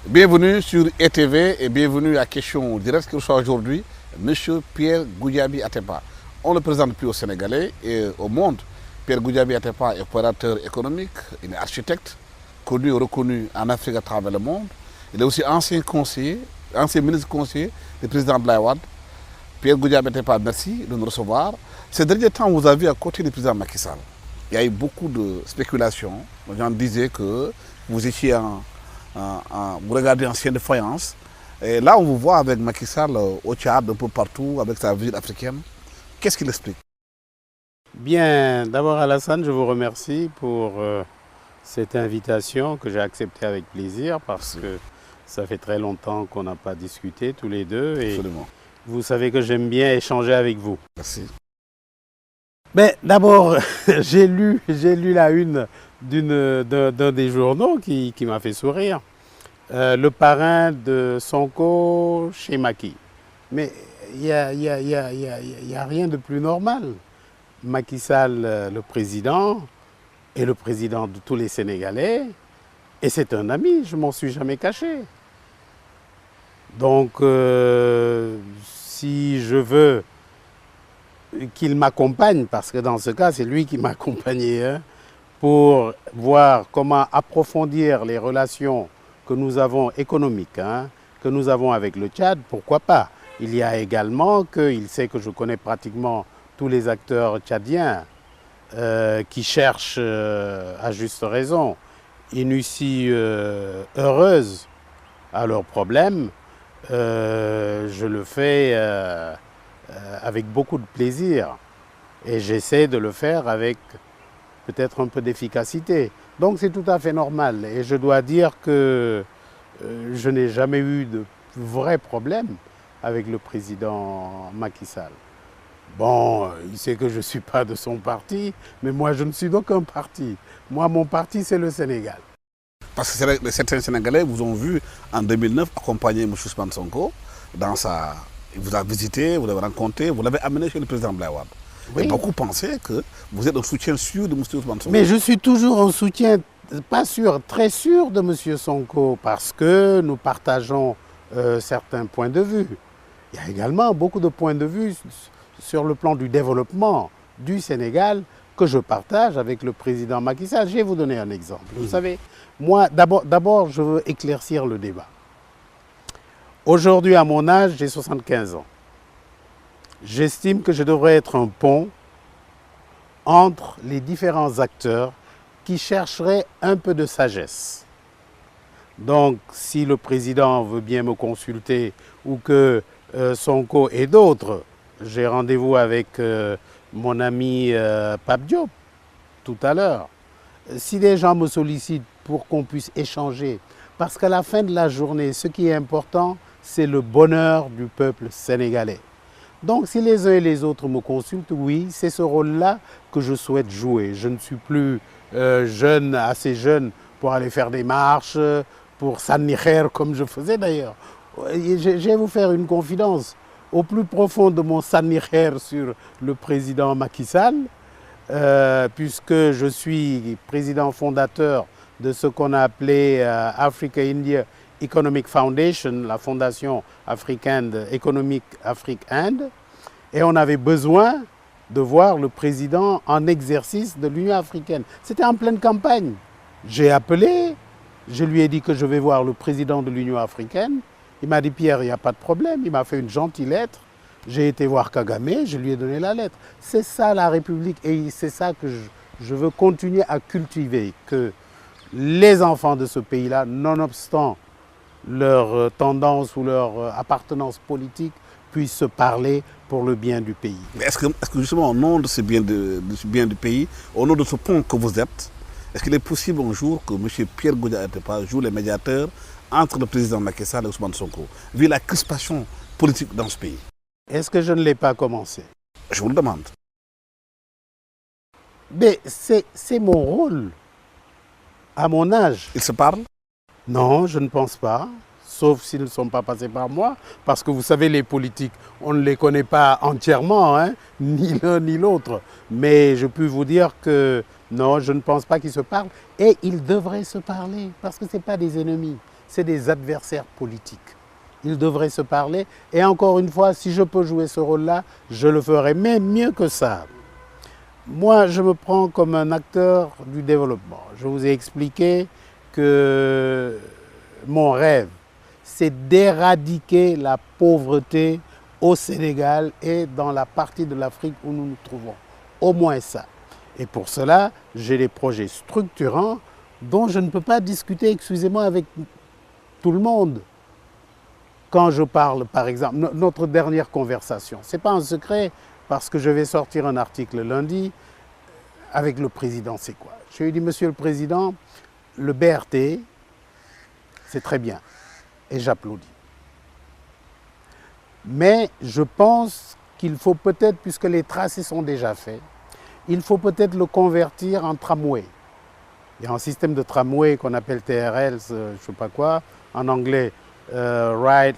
Bienvenue sur ETV et bienvenue à Question Directe que reçoit aujourd'hui M. Pierre Goudiaby Atepa. On ne le présente plus aux Sénégalais et au monde. Pierre Goudiaby Atepa est opérateur économique, il est architecte, connu et reconnu en Afrique à travers le monde. Il est aussi ancien conseiller, ancien ministre conseiller du président Abdoulaye Wade. Pierre Goudiaby Atepa, merci de nous recevoir. Ces derniers temps, vous avez vu à côté du président Macky Sall. Il y a eu beaucoup de spéculations. Les gens disaient que vous étiez vous regardez en chien de faïence. Et là, on vous voit avec Macky Sall au Tchad, un peu partout, avec sa visite africaine. Qu'est-ce qu'il explique? Bien, d'abord Alassane, je vous remercie pour cette invitation que j'ai acceptée avec plaisir parce que ça fait très longtemps qu'on n'a pas discuté tous les deux. Et Absolument. vous savez que j'aime bien échanger avec vous. Merci. Mais d'abord, j'ai lu la une d'un des journaux qui m'a fait sourire. Le parrain de Sonko chez Macky. Mais il n'y a rien de plus normal. Macky Sall, le président, est le président de tous les Sénégalais. Et c'est un ami, je ne m'en suis jamais caché. Donc, si je veux qu'il m'accompagne, parce que dans ce cas, c'est lui qui m'a accompagné, hein, pour voir comment approfondir les relations que nous avons économiques, hein, que nous avons avec le Tchad, pourquoi pas. Il y a également qu'il sait que je connais pratiquement tous les acteurs tchadiens qui cherchent, à juste raison, une issue heureuse à leurs problèmes. Je le fais avec beaucoup de plaisir et j'essaie de le faire avec peut-être un peu d'efficacité. Donc c'est tout à fait normal et je dois dire que je n'ai jamais eu de vrais problèmes avec le président Macky Sall. Bon, il sait que je ne suis pas de son parti, mais moi je ne suis d'aucun parti. Moi, mon parti, c'est le Sénégal. Parce que certains Sénégalais vous ont vu en 2009 accompagner M. Ousmane Sonko dans sa... Il vous a visité, vous l'avez rencontré, vous l'avez amené chez le président Abdoulaye Wade. Oui. Et beaucoup pensaient que vous êtes un soutien sûr de M. Ousmane Sonko. Mais je suis toujours un soutien, pas sûr, très sûr de M. Sonko, parce que nous partageons certains points de vue. Il y a également beaucoup de points de vue sur le plan du développement du Sénégal que je partage avec le président Macky Sall. Je vais vous donner un exemple. Vous savez, moi, d'abord, je veux éclaircir le débat. Aujourd'hui, à mon âge, j'ai 75 ans. J'estime que je devrais être un pont entre les différents acteurs qui chercheraient un peu de sagesse. Donc, si le président veut bien me consulter ou que Sonko et d'autres, j'ai rendez-vous avec mon ami Pape Diop tout à l'heure. Si des gens me sollicitent pour qu'on puisse échanger, parce qu'à la fin de la journée, ce qui est important, c'est le bonheur du peuple sénégalais. Donc si les uns et les autres me consultent, oui, c'est ce rôle-là que je souhaite jouer. Je ne suis plus jeune, assez jeune pour aller faire des marches, pour s'annicher comme je faisais d'ailleurs. Je vais vous faire une confidence. Au plus profond de mon s'annicher sur le président Macky Sall, puisque je suis président fondateur de ce qu'on a appelé Africa-India Economic Foundation, la fondation africaine économique Afrique-Inde, et on avait besoin de voir le président en exercice de l'Union africaine. C'était en pleine campagne. J'ai appelé, je lui ai dit que je vais voir le président de l'Union africaine. Il m'a dit, Pierre, il n'y a pas de problème. Il m'a fait une gentille lettre. J'ai été voir Kagame, je lui ai donné la lettre. C'est ça la République et c'est ça que je veux continuer à cultiver, que les enfants de ce pays-là, nonobstant leur tendance ou leur appartenance politique, puissent se parler pour le bien du pays. Est-ce que justement, au nom de ce bien du pays, au nom de ce pont que vous êtes, est-ce qu'il est possible un jour que M. Pierre Goudiaby Atepa joue les médiateurs entre le président Macky Sall et Ousmane Sonko, vu la crispation politique dans ce pays? Est-ce que je ne l'ai pas commencé? Je vous le demande. Mais c'est mon rôle, à mon âge. Ils se parlent? Non, je ne pense pas, sauf s'ils ne sont pas passés par moi, parce que vous savez, les politiques, on ne les connaît pas entièrement, hein, ni l'un ni l'autre. Mais je peux vous dire que non, je ne pense pas qu'ils se parlent, et ils devraient se parler, parce que ce n'est pas des ennemis. c'est des adversaires politiques. Ils devraient se parler. Et encore une fois, si je peux jouer ce rôle-là, je le ferai. Mais mieux que ça, moi, je me prends comme un acteur du développement. Je vous ai expliqué que mon rêve, c'est d'éradiquer la pauvreté au Sénégal et dans la partie de l'Afrique où nous nous trouvons. Au moins ça. Et pour cela, j'ai des projets structurants dont je ne peux pas discuter, excusez-moi, avec tout le monde. Quand je parle, par exemple, notre dernière conversation, ce n'est pas un secret parce que je vais sortir un article lundi avec le président, c'est quoi? Je lui ai dit, Monsieur le Président, le BRT, c'est très bien et j'applaudis. Mais je pense qu'il faut peut-être, puisque les tracés sont déjà faits, il faut peut-être le convertir en tramway. Il y a un système de tramway qu'on appelle TRL, je ne sais pas quoi, en anglais, Light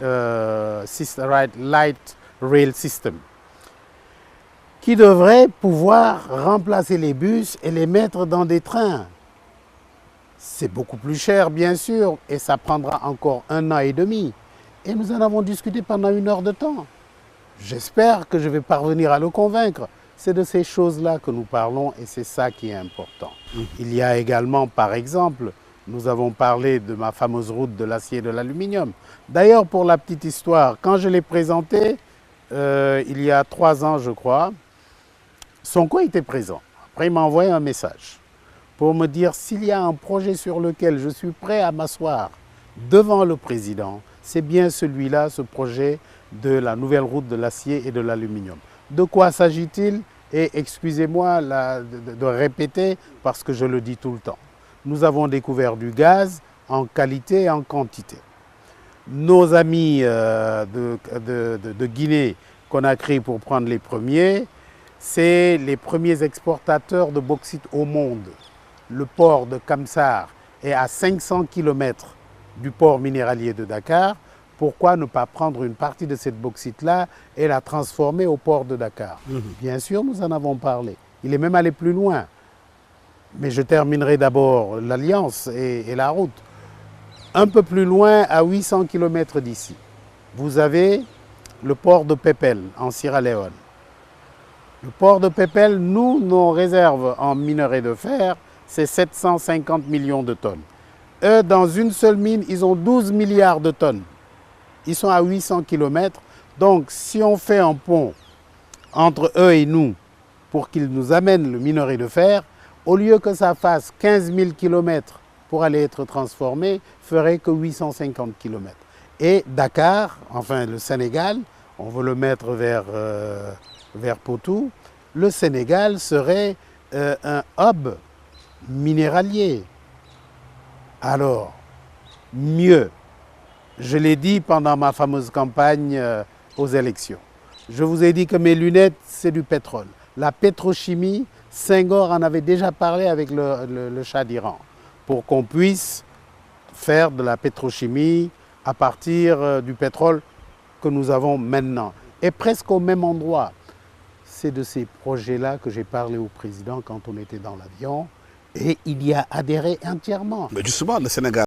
Rail System, qui devrait pouvoir remplacer les bus et les mettre dans des trains. C'est beaucoup plus cher, bien sûr, et ça prendra encore 1 an et demi. Et nous en avons discuté pendant 1 heure de temps. J'espère que je vais parvenir à le convaincre. C'est de ces choses-là que nous parlons et c'est ça qui est important. Il y a également, par exemple, nous avons parlé de ma fameuse route de l'acier et de l'aluminium. D'ailleurs, pour la petite histoire, quand je l'ai présentée, il y a 3 ans, je crois, Sonko était présent. Après, il m'a envoyé un message pour me dire s'il y a un projet sur lequel je suis prêt à m'asseoir devant le président, c'est bien celui-là, ce projet de la nouvelle route de l'acier et de l'aluminium. De quoi s'agit-il? Et excusez-moi de répéter parce que je le dis tout le temps. Nous avons découvert du gaz en qualité et en quantité. Nos amis de Guinée, Conakry pour prendre les premiers, c'est les premiers exportateurs de bauxite au monde. Le port de Kamsar est à 500 km du port minéralier de Dakar. Pourquoi ne pas prendre une partie de cette bauxite-là et la transformer au port de Dakar? Bien sûr, nous en avons parlé. Il est même allé plus loin. Mais je terminerai d'abord l'Alliance et la route. Un peu plus loin, à 800 km d'ici, vous avez le port de Pepel, en Sierra Leone. Le port de Pepel, nous, nos réserves en minerai de fer, c'est 750 millions de tonnes. Eux, dans une seule mine, ils ont 12 milliards de tonnes. Ils sont à 800 km. Donc, si on fait un pont entre eux et nous pour qu'ils nous amènent le minerai de fer, au lieu que ça fasse 15 000 km pour aller être transformé, ferait que 850 km. Et Dakar, enfin le Sénégal, on veut le mettre vers Potou, le Sénégal serait un hub minéralier. Alors, mieux, je l'ai dit pendant ma fameuse campagne aux élections. Je vous ai dit que mes lunettes, c'est du pétrole. La pétrochimie, Senghor en avait déjà parlé avec le Shah d'Iran pour qu'on puisse faire de la pétrochimie à partir du pétrole que nous avons maintenant. Et presque au même endroit. C'est de ces projets-là que j'ai parlé au président quand on était dans l'avion et il y a adhéré entièrement. Mais justement, le Sénégal